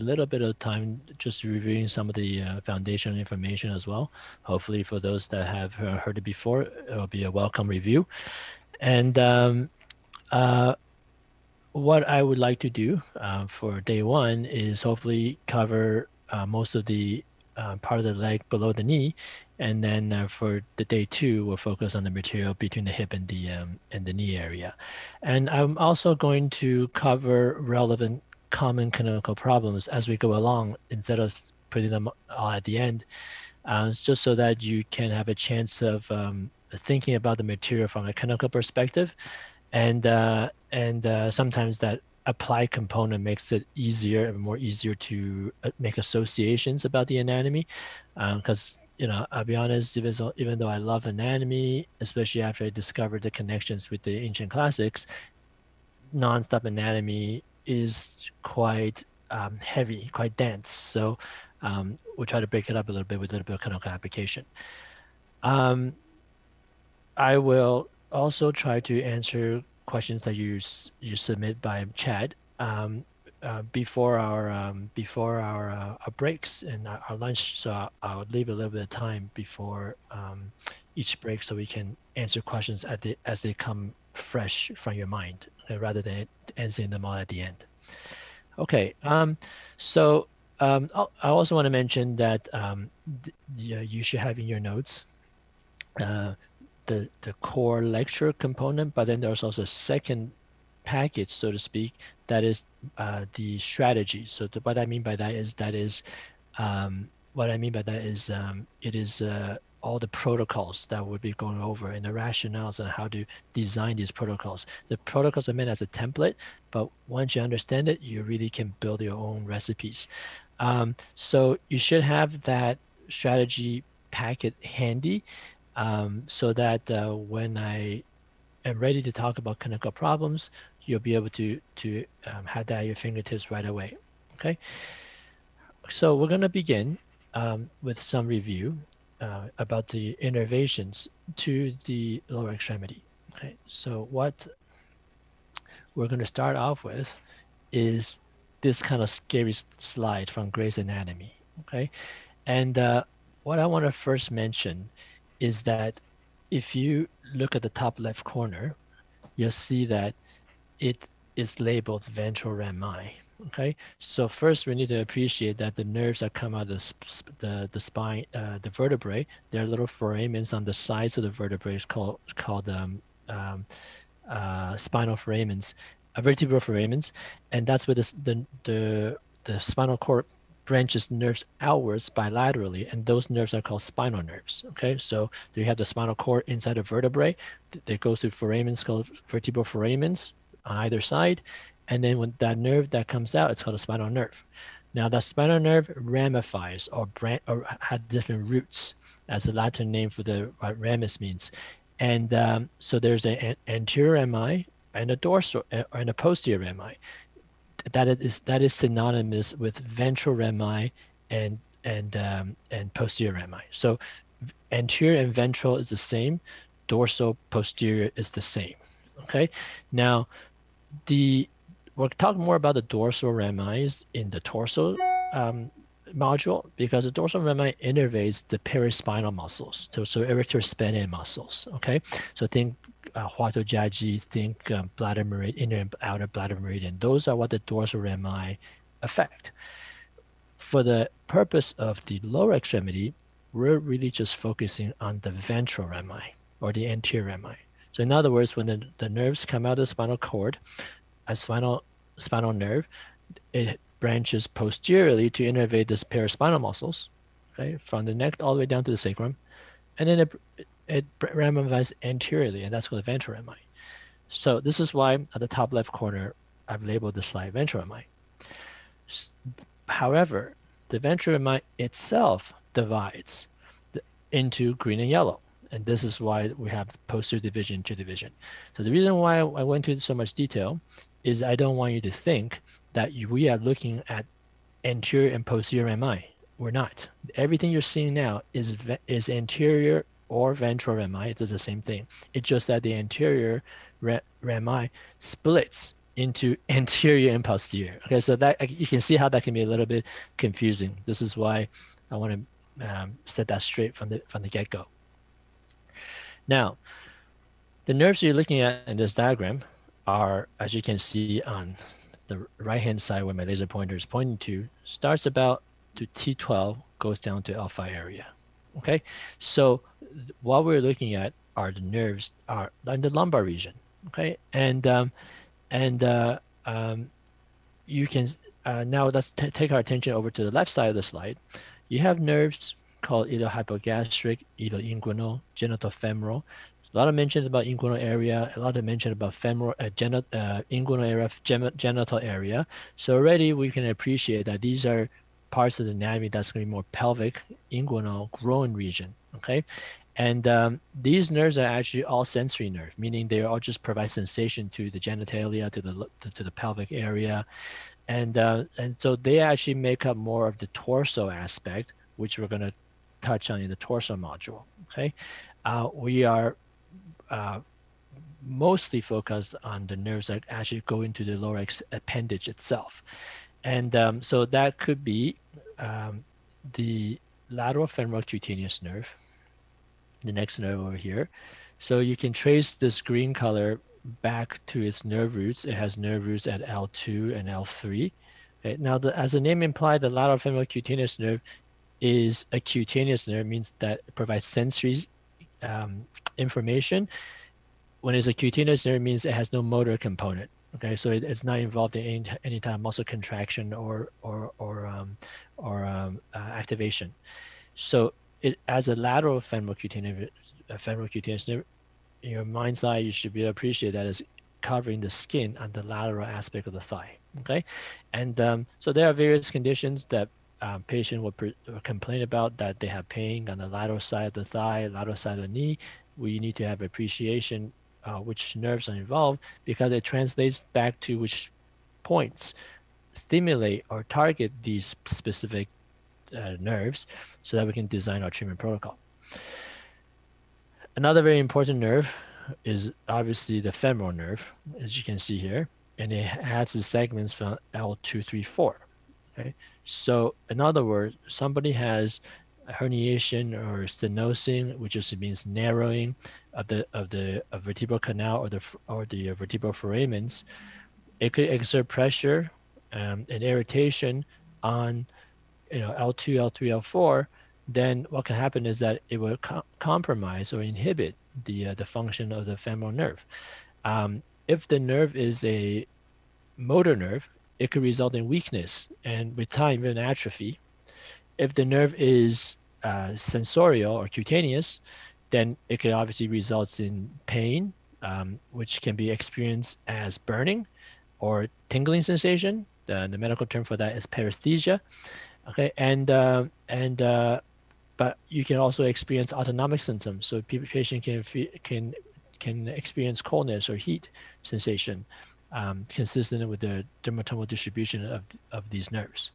little bit of time just reviewing some of the foundational information as well. Hopefully for those that have heard it before, it'll be a welcome review. And what I would like to do for day one is hopefully cover most of the part of the leg below the knee, and then for the day two, we'll focus on the material between the hip and the knee area. And I'm also going to cover relevant common clinical problems as we go along instead of putting them all at the end, just so that you can have a chance of thinking about the material from a clinical perspective, and sometimes that applied component makes it easier and more easier to make associations about the anatomy, because I'll be honest, even though I love anatomy, especially after I discovered the connections with the ancient classics, non-stop anatomy is quite heavy, quite dense. So we'll try to break it up a little bit with a little bit of clinical application. I will also try to answer questions that you submit by chat before our breaks and our lunch. So I'll leave a little bit of time before each break so we can answer questions as they come fresh from your mind, rather than answering them all at the end. Okay. So I also want to mention that you should have in your notes the core lecture component, but then there's also a second package, so to speak, that is the strategy. So what I mean by that is it is all the protocols that we'll be going over and the rationales on how to design these protocols. The protocols are meant as a template, but once you understand it, you really can build your own recipes. So you should have that strategy packet handy, so that when I am ready to talk about clinical problems, you'll be able to have that at your fingertips right away. Okay. So we're going to begin with some review about the innervations to the lower extremity. Okay. So what we're going to start off with is this kind of scary slide from Gray's Anatomy. Okay. And what I want to first mention is that if you look at the top left corner, you'll see that it is labeled ventral rami. Okay, so first we need to appreciate that the nerves that come out of the spine, the vertebrae, there are little foramens on the sides of the vertebrae called spinal foramens, vertebral foramens, and that's where the spinal cord branches nerves outwards bilaterally, and those nerves are called spinal nerves. Okay, so you have the spinal cord inside the vertebrae. They go through foramens called vertebral foramens on either side, and then when that nerve that comes out, it's called a spinal nerve. Now that spinal nerve ramifies or has different roots, as the Latin name for the what ramus means, and so there's an anterior rami and a dorsal and a posterior rami. That is synonymous with ventral rami and posterior rami. So anterior and ventral is the same, dorsal posterior is the same. Okay, now we'll talk more about the dorsal rami in the torso module, because the dorsal rami innervates the perispinal muscles, so erector-spinae muscles. Okay, so think Huato Jiaji, think bladder meridian, inner and outer bladder meridian. Those are what the dorsal rami affect. For the purpose of the lower extremity, we're really just focusing on the ventral rami or the anterior rami. So in other words, when the nerves come out of the spinal cord, a spinal nerve, it branches posteriorly to innervate this perispinal muscles, okay, from the neck all the way down to the sacrum, and then it ramifies anteriorly, and that's called the ventral rami. So this is why at the top left corner, I've labeled the slide ventral rami. However, the ventral rami itself divides into green and yellow. And this is why we have posterior division to division. So the reason why I went into so much detail is I don't want you to think that we are looking at anterior and posterior rami. We're not. Everything you're seeing now is anterior or ventral rami. It does the same thing. It's just that the anterior rami splits into anterior and posterior. Okay, so that you can see how that can be a little bit confusing. This is why I want to set that straight from the get-go. Now, the nerves you're looking at in this diagram are, as you can see on the right-hand side where my laser pointer is pointing to, starts about to T12, goes down to L5 area. Okay, so what we're looking at are the nerves are in the lumbar region. Okay, and you can now let's take our attention over to the left side of the slide. You have nerves called either hypogastric, either inguinal, genitofemoral. A lot of mentions about inguinal area, a lot of mention about femoral, inguinal area, genital area. So already we can appreciate that these are parts of the anatomy that's going to be more pelvic, inguinal, groin region. Okay, and these nerves are actually all sensory nerve, meaning they all just provide sensation to the genitalia, to the pelvic area, and so they actually make up more of the torso aspect, which we're going to touch on in the torso module. Okay, we are mostly focused on the nerves that actually go into the lower appendage itself, and so that could be the lateral femoral cutaneous nerve, the next nerve over here. So you can trace this green color back to its nerve roots. It has nerve roots at L2 and L3. Okay. Now, as the name implied, the lateral femoral cutaneous nerve is a cutaneous nerve, means that it provides sensory information. When it's a cutaneous nerve, it means it has no motor component. Okay, so it's not involved in any type of muscle contraction or activation. So it, as a lateral femoral cutaneous nerve, in your mind's eye, you should be able to appreciate that as covering the skin on the lateral aspect of the thigh. Okay, and so there are various conditions that patient will complain about, that they have pain on the lateral side of the thigh, lateral side of the knee. We need to have appreciation which nerves are involved, because it translates back to which points stimulate or target these specific nerves, so that we can design our treatment protocol. Another very important nerve is obviously the femoral nerve, as you can see here, and it has the segments from L2, 3, 4. Okay, so in other words, somebody has a herniation or stenosing, which just means narrowing of the vertebral canal or the vertebral foramens. It could exert pressure and irritation on L2, L3, L4. Then what can happen is that it will compromise or inhibit the function of the femoral nerve. If the nerve is a motor nerve, it could result in weakness and with time even atrophy. If the nerve is sensorial or cutaneous, then it could obviously result in pain, which can be experienced as burning or tingling sensation. The medical term for that is paresthesia. Okay, but you can also experience autonomic symptoms. So patient can experience coldness or heat sensation, consistent with the dermatomal distribution of these nerves.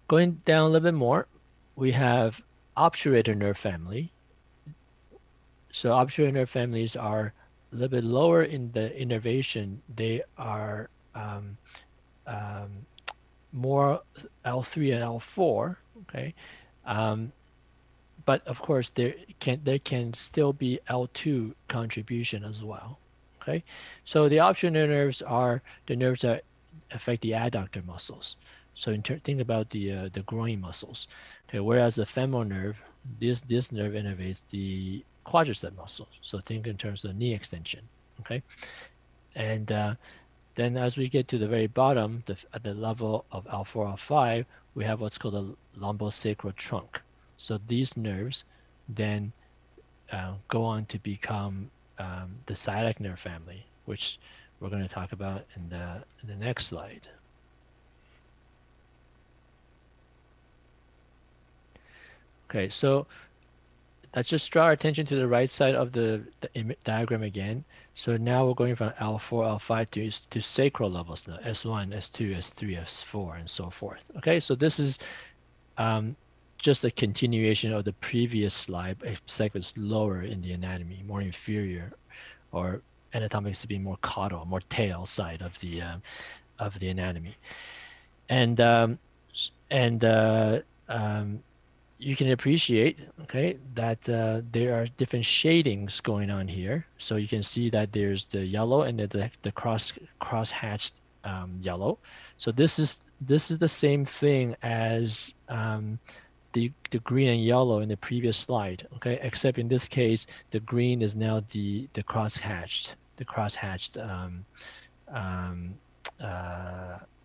Going down a little bit more, we have obturator nerve family. So obturator nerve families are a little bit lower in the innervation. They are more L3 and L4. Okay, but of course there can still be L2 contribution as well. Okay, so the obturator nerves are the nerves that affect the adductor muscles. So think about the groin muscles. Okay, whereas the femoral nerve, this nerve innervates the quadricep muscle. So think in terms of knee extension. Okay, and then as we get to the very bottom, at the level of L4, L5, we have what's called a lumbosacral trunk. So these nerves then go on to become the sciatic nerve family, which we're going to talk about in the next slide. Okay, so let's just draw our attention to the right side of the diagram again. So now we're going from L4, L5 to sacral levels now, S1, S2, S3, S4, and so forth. Okay, so this is just a continuation of the previous slide, except it's lower in the anatomy, more inferior, or anatomics to be more caudal, more tail side of the anatomy. And and you can appreciate, okay, that there are different shadings going on here. So you can see that there's the yellow and the cross hatched yellow. So this is the same thing as the green and yellow in the previous slide, okay, except in this case the green is now the cross hatched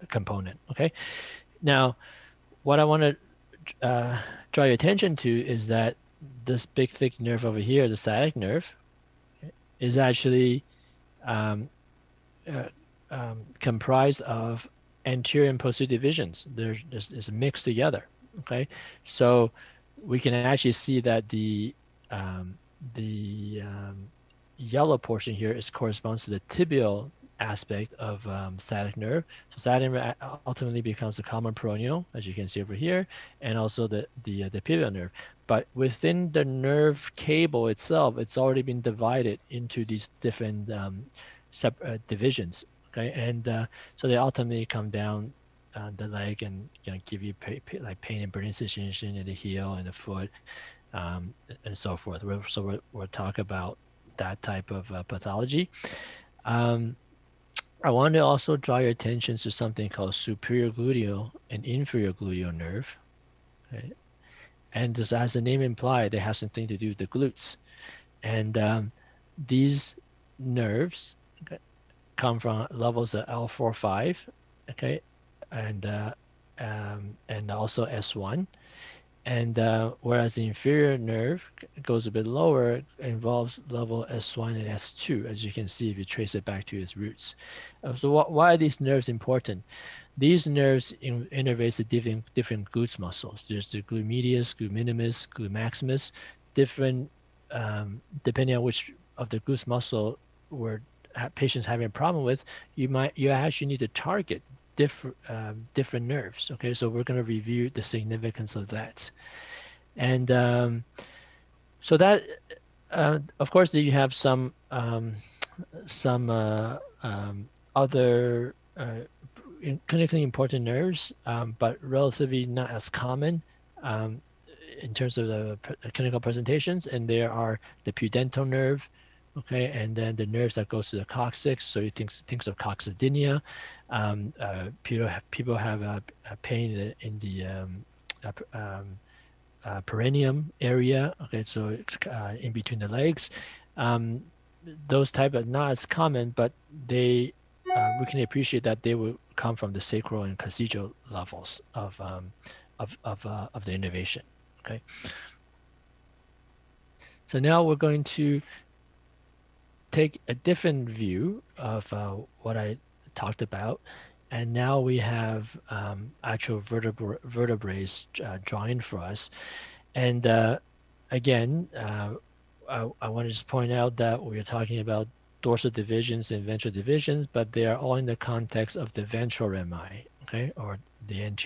component. Okay, now what I want to draw your attention to is that this big thick nerve over here, the sciatic nerve, is actually comprised of anterior and posterior divisions. It's mixed together. Okay, so we can actually see that the yellow portion here corresponds to the tibial aspect of sciatic nerve. So sciatic nerve ultimately becomes the common peroneal, as you can see over here, and also the tibial nerve. But within the nerve cable itself, it's already been divided into these different divisions. Okay, and so they ultimately come down the leg and give you like pain and burning sensation in the heel and the foot, and so forth. We'll talk about that type of pathology. I want to also draw your attention to something called superior gluteal and inferior gluteal nerve. Okay? And just as the name implied, they have something to do with the glutes. And these nerves come from levels of L4-5, okay, and also S1. And whereas the inferior nerve goes a bit lower, involves level S1 and S2, as you can see if you trace it back to its roots. So why are these nerves important? These nerves innervate the different glutes muscles. There's the glute medius, glute minimus, glute maximus. Different, depending on which of the glutes muscle where patients having a problem with, you actually need to target different nerves. Okay, so we're going to review the significance of that. And so that, of course, you have some other clinically important nerves, but relatively not as common in terms of the clinical presentations. And there are the pudendal nerve, okay, and then the nerves that goes to the coccyx. So you think of coccydynia. People have a pain in the perineum area. Okay, so in between the legs. Those type are not as common, but they we can appreciate that they will come from the sacral and coccygeal levels of the innervation. Okay. So now we're going to take a different view of what I talked about, and now we have actual vertebrae drawing for us. And again, I want to just point out that we're talking about dorsal divisions and ventral divisions, but they are all in the context of the ventral rami, okay, or the anterior